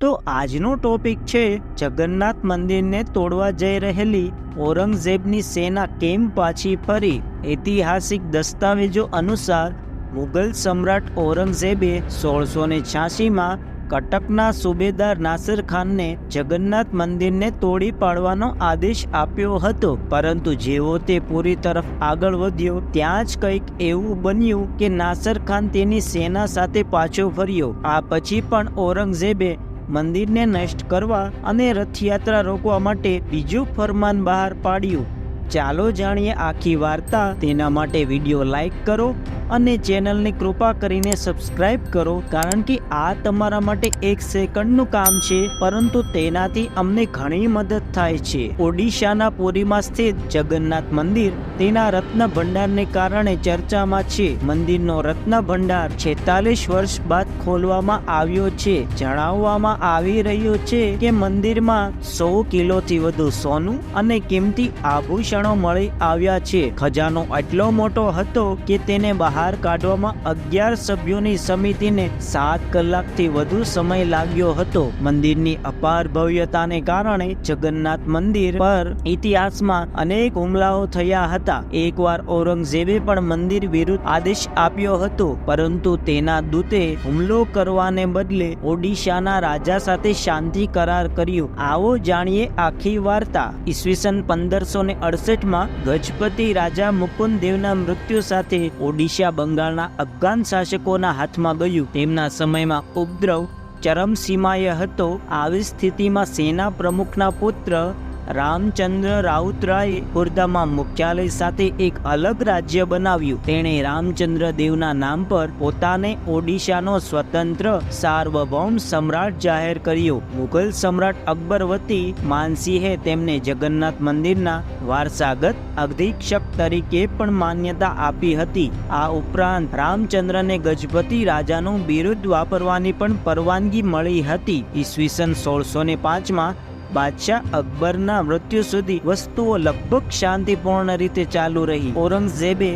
તો આજનો ટોપિક છે જગન્નાથ મંદિરને તોડવા જઈ રહેલી ઔરંગઝેબની સેના કેમ પાછી ફરી। ઐતિહાસિક દસ્તાવેજો અનુસાર મુગલ સમ્રાટ ઔરંગઝેબે 1686માં કટકના સુબેદાર નાસિર ખાનને જગન્નાથ મંદિરને તોડી પાડવાનો આદેશ આપ્યો હતો, પરંતુ જેવો તે પુરી તરફ આગળ વધ્યો ત્યાં જ કંઈક એવું બન્યું કે નાસિર ખાન તેની સેના સાથે પાછો ફર્યો। આ પછી પણ ઔરંગઝેબે મંદિરને નષ્ટ કરવા અને રથયાત્રા રોકવા માટે બીજું ફરમાન બહાર પાડ્યું। ચાલો જાણીએ આખી વાર્તા। તેના માટે વિડીયો લાઈક કરો અને ચેનલની કૃપા કરીને સબસ્ક્રાઇબ કરો, કારણ કે આ તમારા માટે 1 સેકન્ડનું કામ છે, પરંતુ તેનાથી અમને ઘણી મદદ થાય છે। ઓડિશાના પુરીમાં સ્થિત જગન્નાથ મંદિર તેના રત્ન ભંડારને કારણે ચર્ચામાં છે। મંદિરનો રત્ન ભંડાર 46 વર્ષ બાદ ખોલવામાં આવ્યો છે। જણાવવામાં આવી રહ્યું છે કે મંદિરમાં 100 કિલોથી વધુ સોનું અને કિંમતી આભૂષણો મળી આવ્યા છે। ખજાનો એટલો મોટો હતો કે તેને બહાર કાઢવામાં 11 સભ્યોની સમિતિને 7 કલાકથી વધુ સમય લાગ્યો હતો। મંદિરની અપાર ભવ્યતાને કારણે જગન્નાથ મંદિર પર ઇતિહાસમાં અનેક હુમલાઓ થયા હતા। એકવાર ઔરંગઝેબે પણ મંદિર વિરુદ્ધ આદેશ આપ્યો હતો, પરંતુ તેના દૂતે હુમલો કરવાને બદલે ઓડિશાના રાજા સાથે શાંતિ કરાર કર્યો। આવો જાણીએ આખી વાર્તા। ઈસવીસન 1568માં ગજપતિ રાજા મુકુંદ દેવના મૃત્યુ સાથે ઓડિશા બંગાળના અફઘાન શાસકોના હાથમાં ગયું। તેમના સમયમાં ઉપદ્રવ ચરમસીમાએ હતો। આવી સ્થિતિમાં સેના પ્રમુખના પુત્ર રામચંદ્ર રાઉતરાયે ખુર્દામાં મુખ્યાલય સાથે એક અલગ રાજ્ય બનાવ્યું। તેણે રામચંદ્ર દેવના નામ પર પોતાને ઓડિશાનો સ્વતંત્ર સાર્વભૌમ સમ્રાટ જાહેર કર્યો। મુઘલ સમ્રાટ અકબર વતી માનસિંહે તેમને જગન્નાથ મંદિરના વારસાગત અધિક્ષક તરીકે પણ માન્યતા આપી હતી। આ ઉપરાંત રામચંદ્રને ગજપતિ રાજાનું બિરુદ વાપરવાની પણ પરવાનગી મળી હતી। ઈસવીસન 1605માં બાદશાહ અકબરના મૃત્યુ સુધી વસ્તુઓ લગભગ શાંતિપૂર્ણ રીતે ચાલુ રહી। ઔરંગઝેબે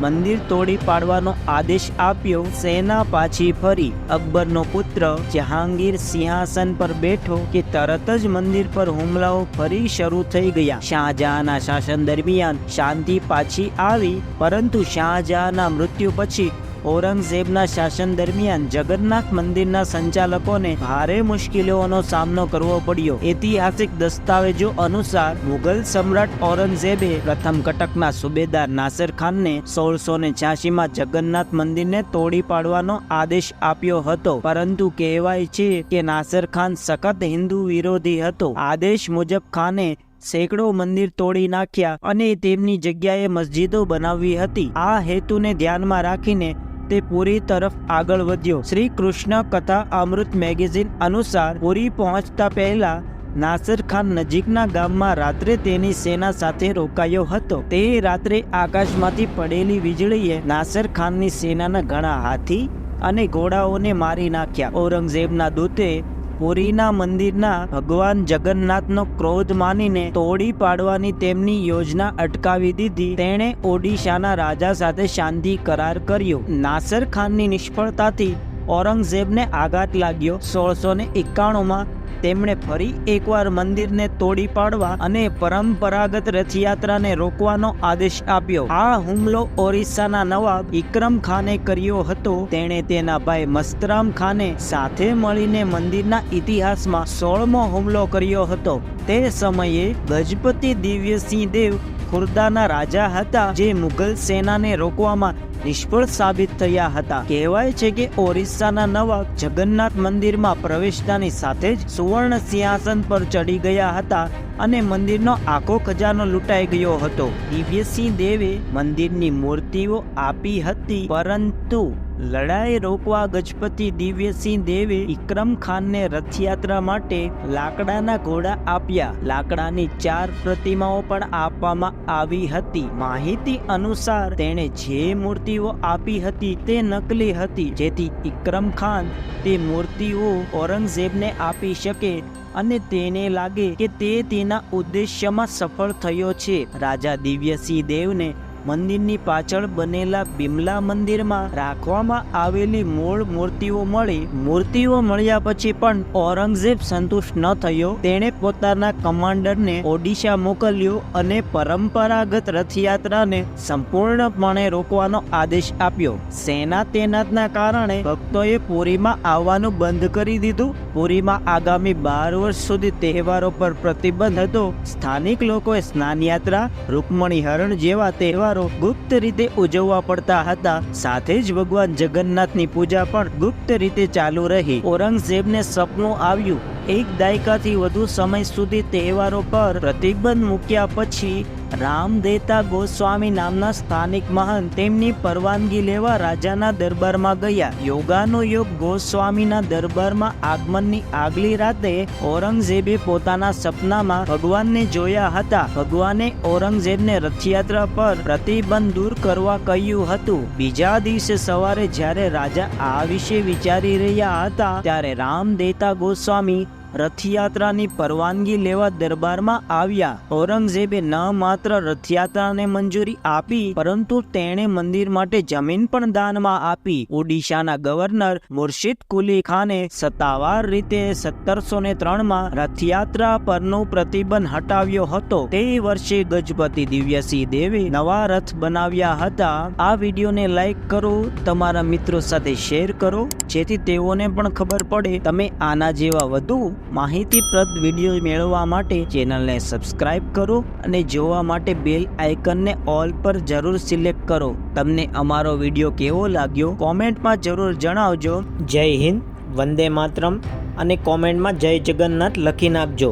મંદિર તોડી પાડવાનો આદેશ આપ્યો। સેના પાછી ફરી। અકબરનો પુત્ર જહાંગીર સિંહાસન પર બેઠો કે તરત જ મંદિર પર હુમલાઓ ફરી શરૂ થઈ ગયા। શાહજહાંના શાસન દરમિયાન શાંતિ પાછી આવી, પરંતુ શાહજહાંના મૃત્યુ પછી ઔરંગઝેબના શાસન દરમિયાન જગન્નાથ મંદિરના સંચાલકોને ભારે મુશ્કેલીઓનો સામનો કરવો પડ્યો। ઐતિહાસિક દસ્તાવેજો અનુસાર મુઘલ સમ્રાટ ઔરંગઝેબે પ્રથમ કટકના સુબેદાર નાસિર ખાનને 1686માં જગન્નાથ મંદિરને તોડી પાડવાનો આદેશ આપ્યો હતો, પરંતુ કહેવાય છે કે નાસિર ખાન સખત હિન્દુ વિરોધી હતો। આદેશ મુજબ ખાને સેંકડો મંદિર તોડી નાખ્યા અને તેમની જગ્યાએ મસ્જિદો બનાવી હતી। આ હેતુને ધ્યાનમાં રાખીને તે પુરી તરફ આગળ વધ્યો। શ્રી કૃષ્ણ કથા અમૃત મેગેઝિન અનુસાર પુરી પહોંચતા પહેલા નાસિર ખાન નજીકના ગામમાં રાત્રે તેની સેના સાથે રોકાયો હતો। તે રાત્રે આકાશમાંથી પડેલી વીજળીએ નાસિર ખાનની સેનાના ઘણા હાથી અને ઘોડાઓને મારી નાખ્યા। ઔરંગઝેબના દૂતે પુરીના મંદિરના ભગવાન જગન્નાથનો ક્રોધ માનીને તોડી પાડવાની તેમની યોજના અટકાવી દીધી। તેણે ઓડિશાના રાજા સાથે શાંતિ કરાર કર્યો। નાસિર ખાનની નિષ્ફળતાથી ઔરંગઝેબને આઘાત લાગ્યો। 1691માં તેમણે ફરી એકવાર મંદિરને તોડી પાડવા અને પરંપરાગત રથયાત્રાને રોકવાનો આદેશ આપ્યો। આ હુમલો ઓરિસ્સાના નવાબ ઇકરમ ખાને કર્યો હતો। તેણે તેના ભાઈ મસ્તરામ ખાને સાથે મળીને મંદિરના ઇતિહાસમાં 16મો હુમલો કર્યો હતો। તે સમયે ગજપતિ દિવ્યસિંહ દેવ ખુર્દાના રાજા હતા, જે મુઘલ સેનાને રોકવામાં નિષ્ફળ સાબિત થયા હતા। કહેવાય છે કે ઓરિસ્સાના નવાબ જગન્નાથ મંદિરમાં પ્રવેશતાની સાથે જ સુવર્ણ સિંહાસન પર ચડી ગયા હતા અને મંદિરનો આખો ખજાનો લૂંટાઈ ગયો હતો। દિવ્યસિંહ દેવે મંદિરની મૂર્તિઓ આપી હતી, પરંતુ લડાઈ રોકવા ગજપતિ દિવ્યસિંહ દેવે ઇકરમ ખાનને રથયાત્રા માટે લાકડાના ઘોડા આપ્યા। લાકડાની 4 પ્રતિમાઓ પણ આપવામાં આવી હતી। માહિતી અનુસાર તેણે જે મૂર્તિઓ આપી હતી તે નકલી હતી, જેથી ઇકરમ ખાન તે મૂર્તિઓ ઔરંગઝેબને આપી શકે અને તેને લાગે કે તે તેના ઉદ્દેશ્યમાં સફળ થયો છે। રાજા દિવ્યસિંહ દેવને મંદિરની પાછળ બનેલા બિમલા મંદિરમાં રાખવામાં આવેલી મૂળ મૂર્તિઓ મળી. મૂર્તિઓ મળ્યા પછી પણ ઔરંગઝેબ સંતુષ્ટ ન થયો. તેણે પોતાના કમાન્ડરને ઓડિશા મોકલ્યો અને પરંપરાગત રથયાત્રાને સંપૂર્ણપણે રોકવાનો આદેશ આપ્યો. સેના તૈનાતના કારણે ભક્તોએ પુરીમાં આવવાનું બંધ કરી દીધું. પુરીમાં આગામી 12 વર્ષ સુધી તહેવારો પર પ્રતિબંધ હતો. સ્થાનિક લોકોએ સ્નાનયાત્રા, રૂકમણી હરણ જેવા તહેવારો ગુપ્ત રીતે ઉજવવા પડતા હતા. સાથે જ ભગવાન જગન્નાથની પૂજા પણ ગુપ્ત રીતે ચાલુ રહી. ઔરંગઝેબને સપનું આવ્યું. એક દાયકાથી વધુ સમય સુધી તહેવારો પર પ્રતિબંધ મૂક્યા પછી રામદેતા ગોસ્વામી નામના સ્થાનિક મહંત તેમની પરવાનગી લેવા રાજાના દરબારમાં ગયા. યોગાનુયોગ ગોસ્વામીના દરબારમાં આગમનની આગલી રાતે ઔરંગઝેબે પોતાના સપનામાં ભગવાનને જોયા હતા. ભગવાને ઔરંગઝેબને રથયાત્રા પર પ્રતિબંધ દૂર કરવા કહ્યું હતું. બીજા દિવસે સવારે જ્યારે રાજા આ વિશે વિચારી રહ્યા હતા ત્યારે રામદેતા ગોસ્વામી રથયાત્રાની પરવાનગી લેવા દરબારમાં આવ્યા. ઔરંગઝેબે ન માત્ર રથયાત્રાને મંજૂરી આપી પરંતુ તેણે મંદિર માટે જમીન પણ દાનમાં આપી. ઓડિશાના ગવર્નર મુર્શિદ કુલી ખાને સત્તાવાર રીતે 1703માં રથયાત્રા પરનો પ્રતિબંધ હટાવ્યો હતો. તે વર્ષે ગજપતિ દિવ્યસિંહ દેવે નવા રથ બનાવ્યા હતા. આ વિડીયોને લાઈક કરો, તમારા મિત્રો સાથે શેર કરો જેથી તેઓને પણ ખબર પડે. તમે આના જેવા વધુ માહિતીપ્રદ વિડીયો મેળવવા માટે ચેનલને સબસ્ક્રાઇબ કરો અને જોવા માટે બેલ આઇકનને ઓલ પર જરૂર સિલેક્ટ કરો. તમને અમારો વિડીયો કેવો લાગ્યો કોમેન્ટમાં જરૂર જણાવજો. જય હિન્દ, વંદે માતરમ અને કોમેન્ટમાં જય જગન્નાથ લખી નાખજો.